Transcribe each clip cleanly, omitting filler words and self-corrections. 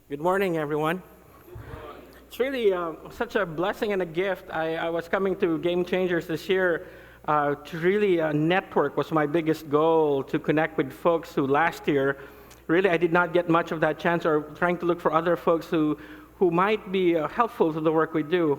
Good morning, everyone. It's really such a blessing and a gift. I was coming to Game Changers this year to really network was my biggest goal, to connect with folks who last year, really I did not get much of that chance, or trying to look for other folks who might be helpful to the work we do.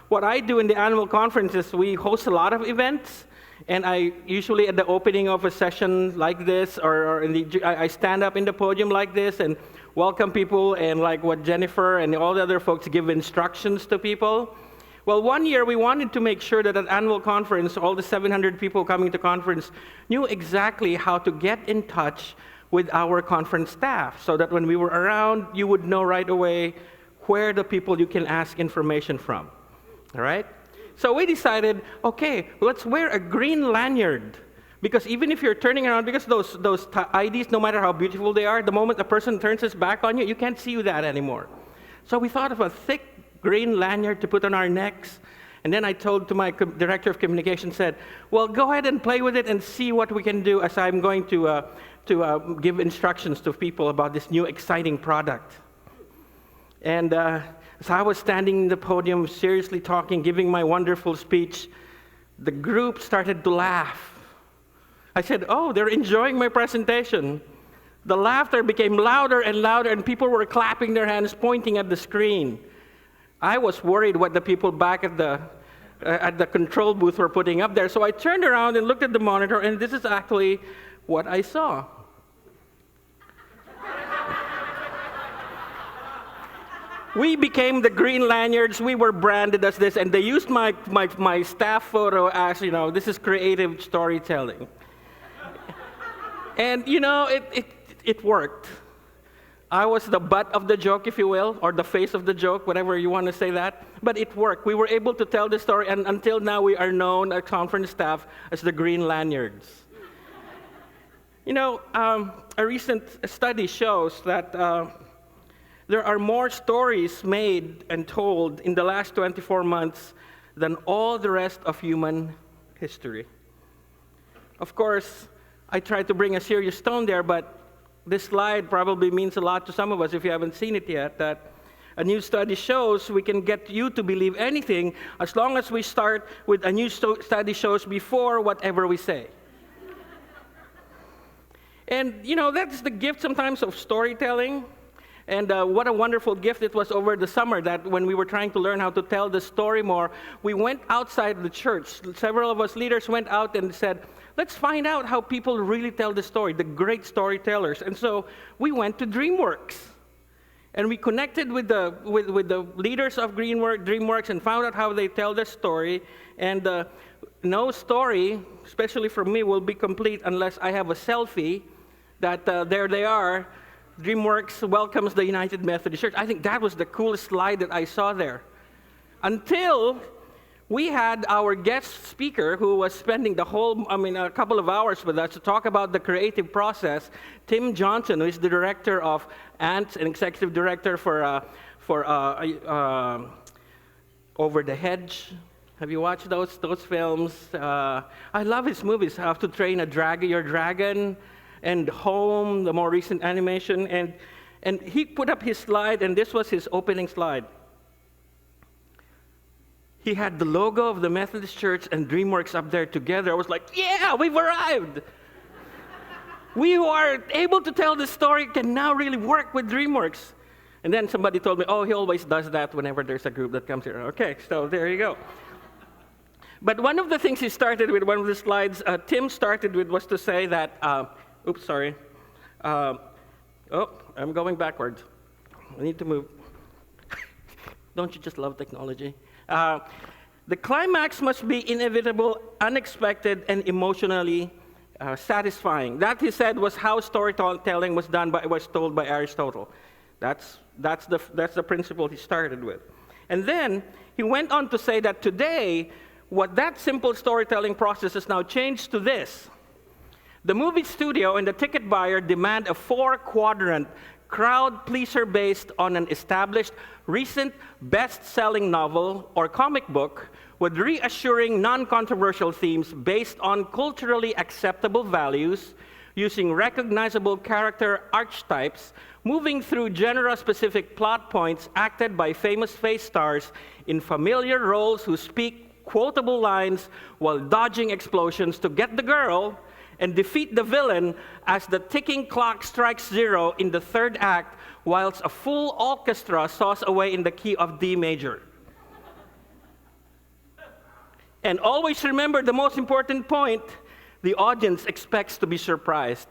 What I do in the annual conference is we host a lot of events. And I usually at the opening of a session like this, or I stand up in the podium like this and welcome people, and like what Jennifer and all the other folks give instructions to people. Well, one year we wanted to make sure that at annual conference, all the 700 people coming to conference knew exactly how to get in touch with our conference staff, so that when we were around, you would know right away where the people you can ask information from. All right? So we decided, okay, let's wear a green lanyard. Because even if you're turning around, because those IDs, no matter how beautiful they are, the moment a person turns his back on you, you can't see that anymore. So we thought of a thick green lanyard to put on our necks. And then I told to my director of communication, said, well, go ahead and play with it and see what we can do as I'm going to give instructions to people about this new exciting product. And as I was standing in the podium, seriously talking, giving my wonderful speech, the group started to laugh. I said, oh, they're enjoying my presentation. The laughter became louder and louder, and people were clapping their hands, pointing at the screen. I was worried what the people back at the control booth were putting up there. So I turned around and looked at the monitor, and this is actually what I saw. We became the green lanyards. We were branded as this, and they used my staff photo as, this is creative storytelling. And, it worked. I was the butt of the joke, if you will, or the face of the joke, whatever you want to say that. But it worked. We were able to tell the story, and until now we are known as conference staff as the green lanyards. A recent study shows that there are more stories made and told in the last 24 months than all the rest of human history. Of course, I tried to bring a serious tone there, but this slide probably means a lot to some of us if you haven't seen it yet, that a new study shows we can get you to believe anything as long as we start with a new study shows before whatever we say. And, that's the gift sometimes of storytelling. And what a wonderful gift it was over the summer that when we were trying to learn how to tell the story more, we went outside the church. Several of us leaders went out and said, let's find out how people really tell the story, the great storytellers. And so we went to DreamWorks. And we connected with the leaders of DreamWorks and found out how they tell the story. And no story, especially for me, will be complete unless I have a selfie that there they are. DreamWorks welcomes the United Methodist Church. I think that was the coolest slide that I saw there. Until we had our guest speaker who was spending a couple of hours with us to talk about the creative process, Tim Johnson, who is the director of Ants and executive director for Over the Hedge. Have you watched those films? I love his movies, How to Train Your Dragon, and Home, the more recent animation, and he put up his slide, and this was his opening slide. He had the logo of the Methodist Church and DreamWorks up there together. I was like, yeah, we've arrived. We who are able to tell this story can now really work with DreamWorks. And then somebody told me, oh, he always does that whenever there's a group that comes here. Okay, so there you go. But one of the things he started with, one of the slides Tim started with, was to say that, oops, sorry. I'm going backwards. I need to move. Don't you just love technology? The climax must be inevitable, unexpected, and emotionally satisfying. That, he said, was how storytelling was told by Aristotle. That's the principle he started with. And then he went on to say that today, what that simple storytelling process has now changed to this. The movie studio and the ticket buyer demand a 4-quadrant crowd pleaser based on an established, recent, best-selling novel or comic book with reassuring, non-controversial themes based on culturally acceptable values, using recognizable character archetypes, moving through genre-specific plot points acted by famous face stars in familiar roles who speak quotable lines while dodging explosions to get the girl and defeat the villain as the ticking clock strikes zero in the third act, whilst a full orchestra saws away in the key of D major. And always remember the most important point: the audience expects to be surprised.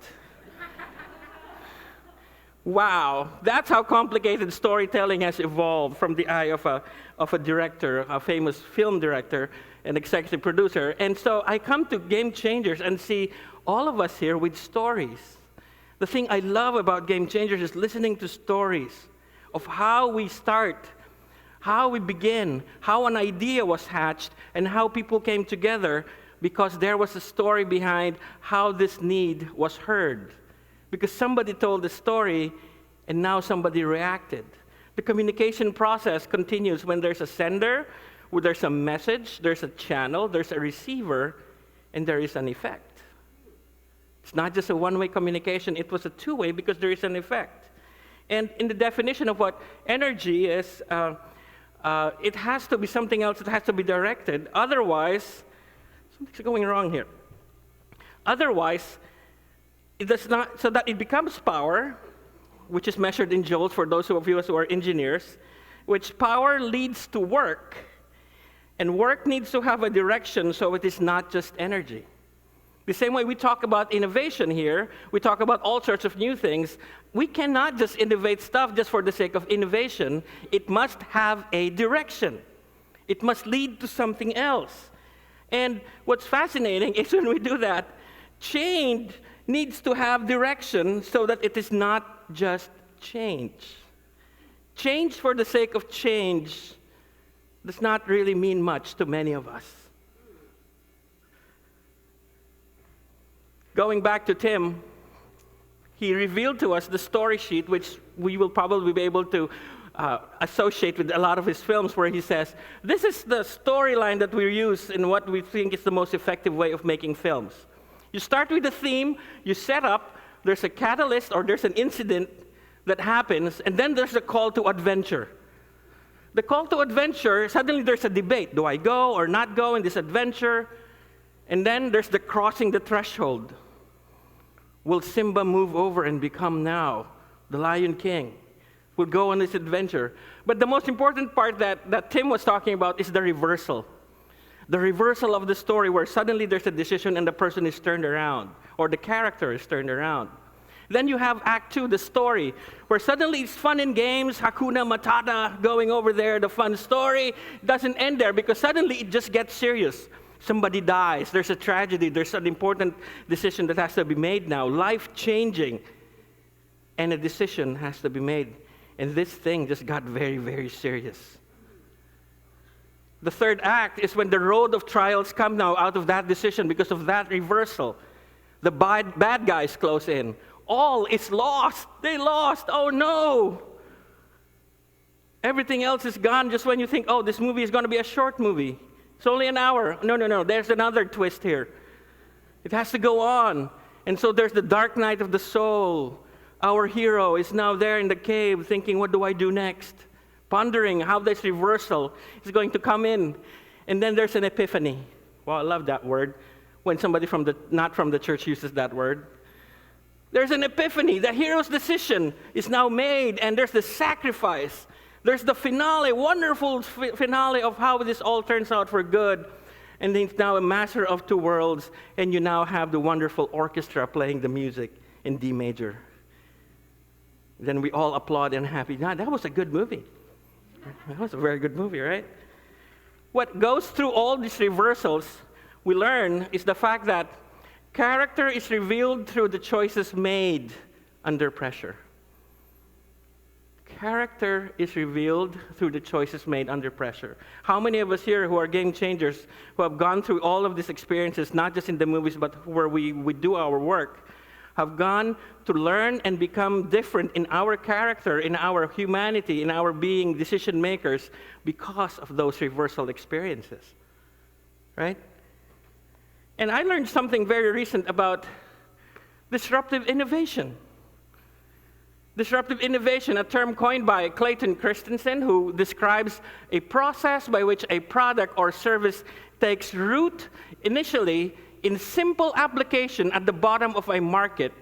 Wow, that's how complicated storytelling has evolved from the eye of a director, a famous film director, an executive producer. And so I come to Game Changers and see all of us here with stories. The thing I love about Game Changers is listening to stories of how we start, how we begin, how an idea was hatched, and how people came together because there was a story behind how this need was heard. Because somebody told the story, and now somebody reacted. The communication process continues when there's a sender, when there's a message, there's a channel, there's a receiver, and there is an effect. It's not just a one-way communication, it was a two-way because there is an effect. And in the definition of what energy is, it has to be something else, it has to be directed. Otherwise, something's going wrong here. Otherwise, it does not, so that it becomes power, which is measured in joules for those of you who are engineers, which power leads to work, and work needs to have a direction so it is not just energy. The same way we talk about innovation here, we talk about all sorts of new things. We cannot just innovate stuff just for the sake of innovation. It must have a direction. It must lead to something else. And what's fascinating is when we do that, change needs to have direction so that it is not just change. Change for the sake of change does not really mean much to many of us. Going back to Tim, he revealed to us the story sheet, which we will probably be able to associate with a lot of his films, where he says, this is the storyline that we use in what we think is the most effective way of making films. You start with a theme, you set up, there's a catalyst or there's an incident that happens, and then there's a call to adventure. The call to adventure, suddenly there's a debate. Do I go or not go in this adventure? And then there's the crossing the threshold. Will Simba move over and become now the Lion King? We'll go on this adventure. But the most important part that Tim was talking about is the reversal. The reversal of the story where suddenly there's a decision and the person is turned around, or the character is turned around. Then you have Act 2, the story, where suddenly it's fun and games, Hakuna Matata, going over there, the fun story doesn't end there because suddenly it just gets serious. Somebody dies, there's a tragedy, there's an important decision that has to be made now, life-changing, and a decision has to be made. And this thing just got very, very serious. The third act is when the road of trials come now out of that decision because of that reversal. The bad guys close in. All is lost. They lost. Oh no. Everything else is gone just when you think, oh, this movie is going to be a short movie. It's only an hour. No. There's another twist here. It has to go on. And so there's the dark night of the soul. Our hero is now there in the cave thinking, what do I do next? Pondering how this reversal is going to come in. And then there's an epiphany. Well, I love that word. When somebody not from the church uses that word. There's an epiphany. The hero's decision is now made, and there's the sacrifice. There's the finale, wonderful finale of how this all turns out for good. And then it's now a master of two worlds, and you now have the wonderful orchestra playing the music in D major. Then we all applaud and happy. Now, that was a good movie. That was a very good movie, right? What goes through all these reversals, we learn, is the fact that character is revealed through the choices made under pressure. Character is revealed through the choices made under pressure. How many of us here who are game changers, who have gone through all of these experiences, not just in the movies, but where we do our work, have gone to learn and become different in our character, in our humanity, in our being decision makers because of those reversal experiences, right? And I learned something very recent about Disruptive innovation. Disruptive innovation, a term coined by Clayton Christensen, who describes a process by which a product or service takes root initially in simple application at the bottom of a market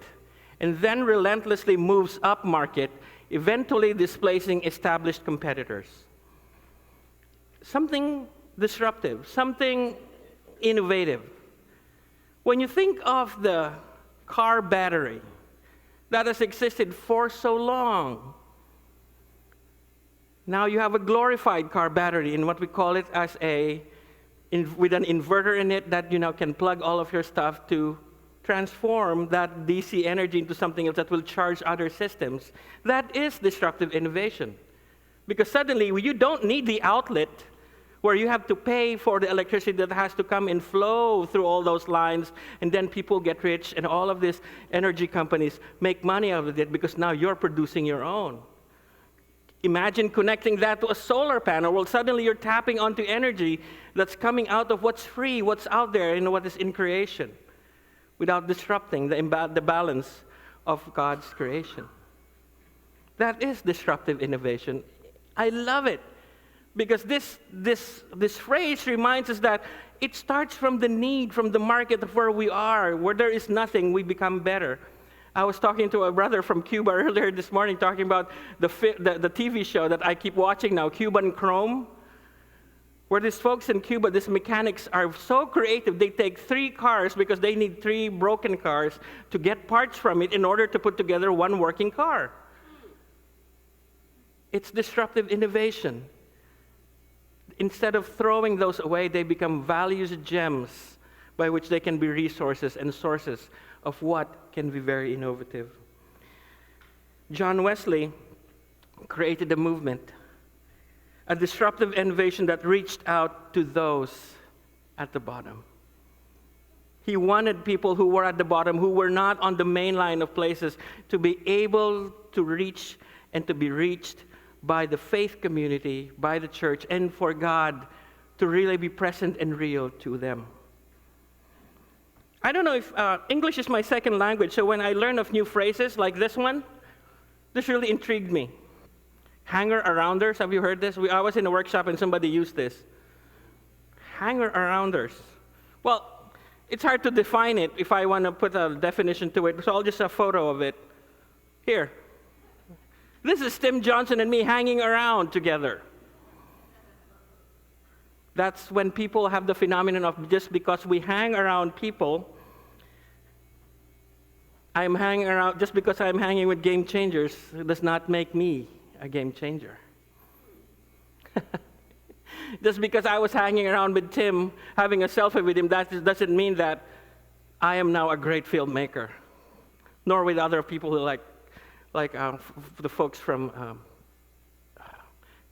and then relentlessly moves up market, eventually displacing established competitors. Something disruptive, something innovative. When you think of the car battery that has existed for so long, now you have a glorified car battery in what we call it as with an inverter in it that can plug all of your stuff to transform that DC energy into something else that will charge other systems. That is disruptive innovation. Because suddenly you don't need the outlet where you have to pay for the electricity that has to come and flow through all those lines, and then people get rich, and all of these energy companies make money out of it because now you're producing your own. Imagine connecting that to a solar panel. Well, suddenly you're tapping onto energy that's coming out of what's free, what's out there, what is in creation, without disrupting the balance of God's creation. That is disruptive innovation. I love it. Because this phrase reminds us that it starts from the need, from the market of where we are. Where there is nothing, we become better. I was talking to a brother from Cuba earlier this morning, talking about the TV show that I keep watching now, Cuban Chrome, where these folks in Cuba, these mechanics are so creative. They take 3 cars because they need 3 broken cars to get parts from it in order to put together one working car. It's disruptive innovation. Instead of throwing those away, they become values gems by which they can be resources and sources of what can be very innovative. John Wesley created a movement, a disruptive innovation that reached out to those at the bottom. He wanted people who were at the bottom, who were not on the main line of places, to be able to reach and to be reached by the faith community, by the church, and for God to really be present and real to them. I don't know if English is my second language, so when I learn of new phrases like this one, this really intrigued me. Hanger-arounders, have you heard this? I was in a workshop and somebody used this. Hanger-arounders. Well, it's hard to define it if I want to put a definition to it, so I'll just a photo of it. Here. This is Tim Johnson and me hanging around together. That's when people have the phenomenon of just because we hang around people, I'm hanging around, just because I'm hanging with game changers does not make me a game changer. Just because I was hanging around with Tim, having a selfie with him, that doesn't mean that I am now a great filmmaker, nor with other people who like the folks from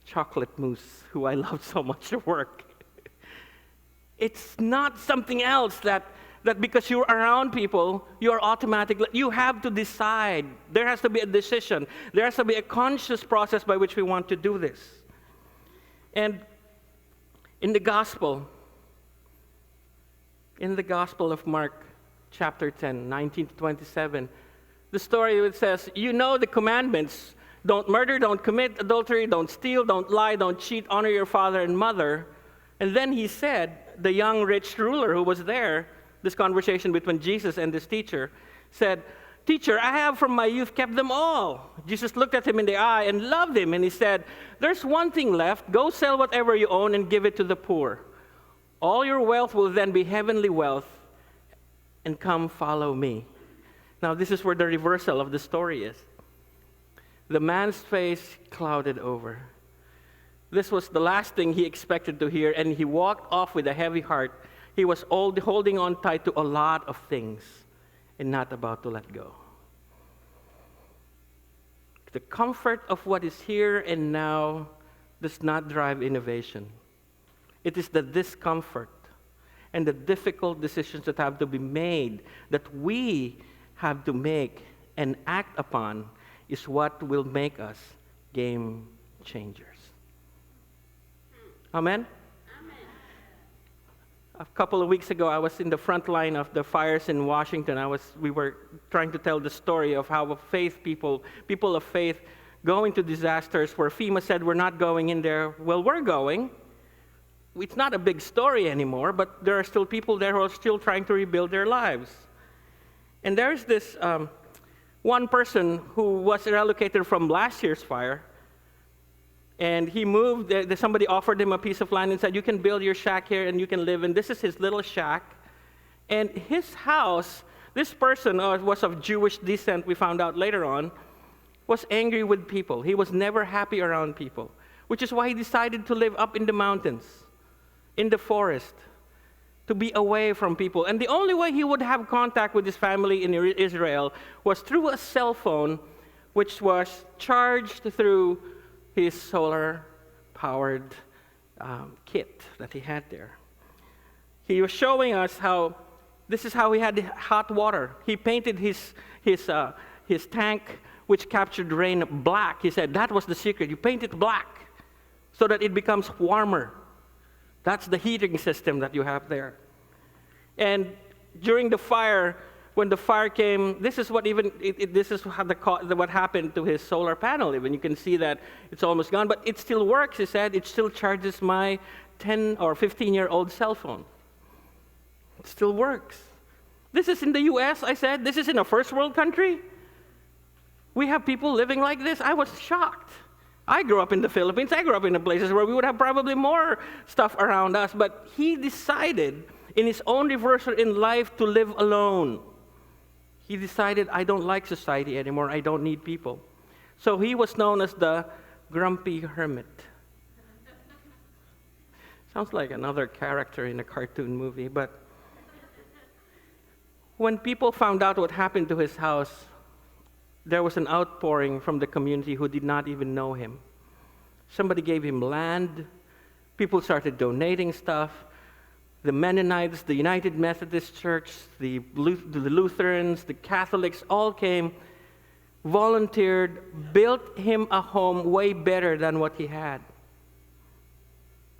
Chocolate Mousse, who I love so much their work. It's not something else that because you're around people, you're automatically, you have to decide. There has to be a decision. There has to be a conscious process by which we want to do this. And in the Gospel of Mark, chapter 10, 19 to 27, the story it says, you know the commandments. Don't murder, don't commit adultery, don't steal, don't lie, don't cheat, honor your father and mother. And then he said, the young rich ruler who was there, this conversation between Jesus and this teacher, said, Teacher, I have from my youth kept them all. Jesus looked at him in the eye and loved him, and he said, there's one thing left. Go sell whatever you own and give it to the poor. All your wealth will then be heavenly wealth, and come follow me. Now, this is where the reversal of the story is. The man's face clouded over. This was the last thing he expected to hear, and he walked off with a heavy heart. He was holding on tight to a lot of things and not about to let go. The comfort of what is here and now does not drive innovation. It is the discomfort and the difficult decisions that have to be made, that we have to make and act upon, is what will make us game changers. Amen? A couple of weeks ago, I was in the front line of the fires in Washington. We were trying to tell the story of how people of faith, go into disasters where FEMA said we're not going in there. Well, we're going. It's not a big story anymore, but there are still people there who are still trying to rebuild their lives. And there's this one person who was relocated from last year's fire, and he moved. Somebody offered him a piece of land and said, you can build your shack here and you can live in. This is his little shack. And his house, this person was of Jewish descent, we found out later on, was angry with people. He was never happy around people, which is why he decided to live up in the mountains, in the forest, to be away from people. And the only way he would have contact with his family in Israel was through a cell phone, which was charged through his solar-powered kit that he had there. He was showing us how this is how he had hot water. He painted his tank, which captured rain, black. He said that was the secret. You paint it black so that it becomes warmer. That's the heating system that you have there. And during the fire, when the fire came, this is what what happened to his solar panel. Even you can see that it's almost gone, but it still works. He said it still charges my 10 or 15-year-old cell phone. It still works. This is in the U.S. I said this is in a first world country. We have people living like this. I was shocked. I grew up in the Philippines. I grew up in the places where we would have probably more stuff around us. But he decided in his own reversal in life to live alone. He decided, I don't like society anymore. I don't need people. So he was known as the grumpy hermit. Sounds like another character in a cartoon movie. But when people found out what happened to his house, there was an outpouring from the community who did not even know him. Somebody gave him land. People started donating stuff. The Mennonites, the United Methodist Church, the Lutherans, the Catholics all came, volunteered, built him a home way better than what he had.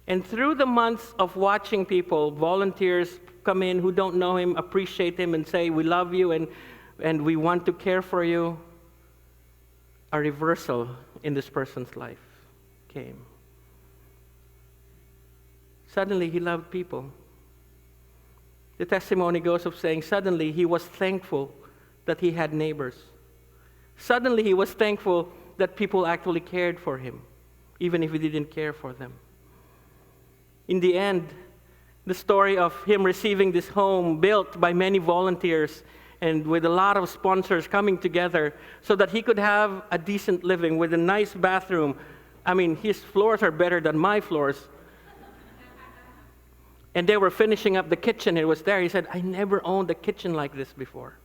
And through the months of watching people, volunteers come in who don't know him, appreciate him, and say, we love you and we want to care for you, a reversal in this person's life came. Suddenly, he loved people. The testimony goes of saying, suddenly he was thankful that he had neighbors. Suddenly he was thankful that people actually cared for him, even if he didn't care for them. In the end, the story of him receiving this home built by many volunteers and with a lot of sponsors coming together so that he could have a decent living with a nice bathroom. I mean, his floors are better than my floors. And they were finishing up the kitchen. It was there. He said, I never owned a kitchen like this before.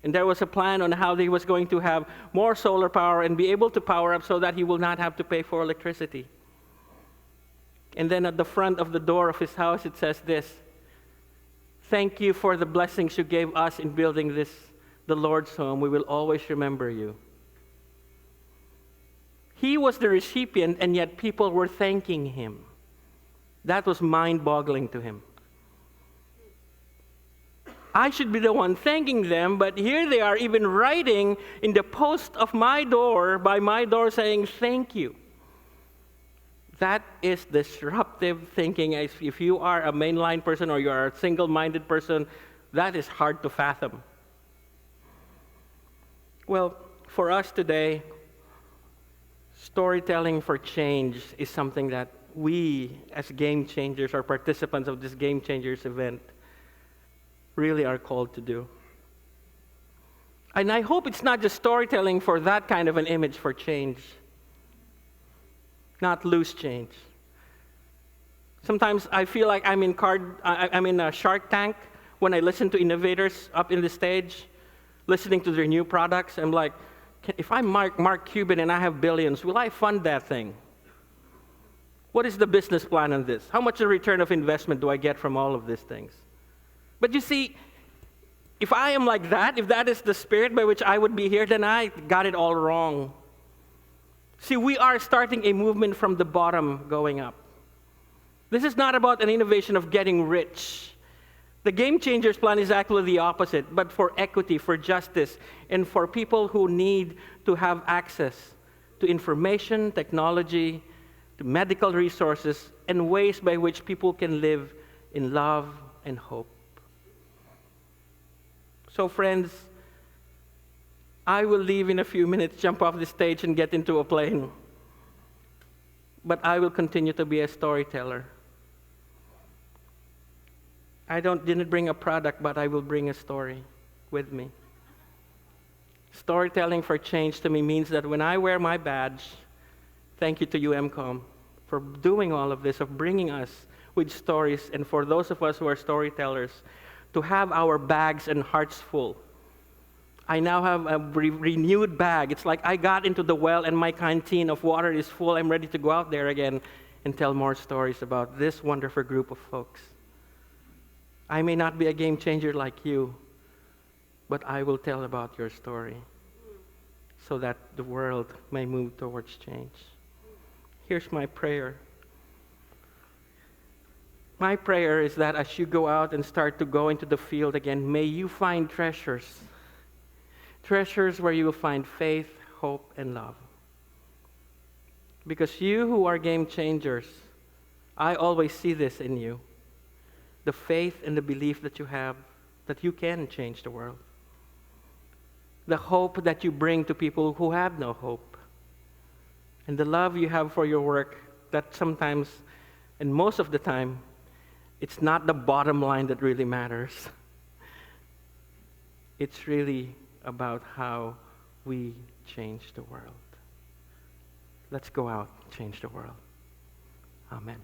And there was a plan on how he was going to have more solar power and be able to power up so that he will not have to pay for electricity. And then at the front of the door of his house, it says this, thank you for the blessings you gave us in building this, the Lord's home. We will always remember you. He was the recipient, and yet people were thanking him. That was mind-boggling to him. I should be the one thanking them, but here they are even writing in the post of my door, by my door, saying thank you. That is disruptive thinking. If you are a mainline person or you are a single-minded person, that is hard to fathom. Well, for us today, storytelling for change is something that we, as game changers or participants of this Game Changers event, really are called to do. And I hope it's not just storytelling for that kind of an image for change, not loose change. Sometimes I feel like I'm in a Shark Tank when I listen to innovators up in the stage, listening to their new products. I'm like, if I'm Mark Cuban and I have billions, will I fund that thing? What is the business plan on this? How much a return of investment do I get from all of these things? But you see, if I am like that, if that is the spirit by which I would be here, then I got it all wrong. See, we are starting a movement from the bottom going up. This is not about an innovation of getting rich. The Game Changers plan is actually the opposite, but for equity, for justice, and for people who need to have access to information, technology, to medical resources, and ways by which people can live in love and hope. So friends, I will leave in a few minutes, jump off the stage and get into a plane. But I will continue to be a storyteller. I didn't bring a product, but I will bring a story with me. Storytelling for change to me means that when I wear my badge, thank you to UMCOM for doing all of this, of bringing us with stories, and for those of us who are storytellers, to have our bags and hearts full. I now have a renewed bag. It's like I got into the well and my canteen of water is full. I'm ready to go out there again and tell more stories about this wonderful group of folks. I may not be a game changer like you, but I will tell about your story so that the world may move towards change. Here's my prayer. My prayer is that as you go out and start to go into the field again, may you find treasures. Treasures where you will find faith, hope, and love. Because you who are game changers, I always see this in you. The faith and the belief that you have that you can change the world. The hope that you bring to people who have no hope. And the love you have for your work that sometimes, and most of the time, it's not the bottom line that really matters. It's really about how we change the world. Let's go out and change the world. Amen.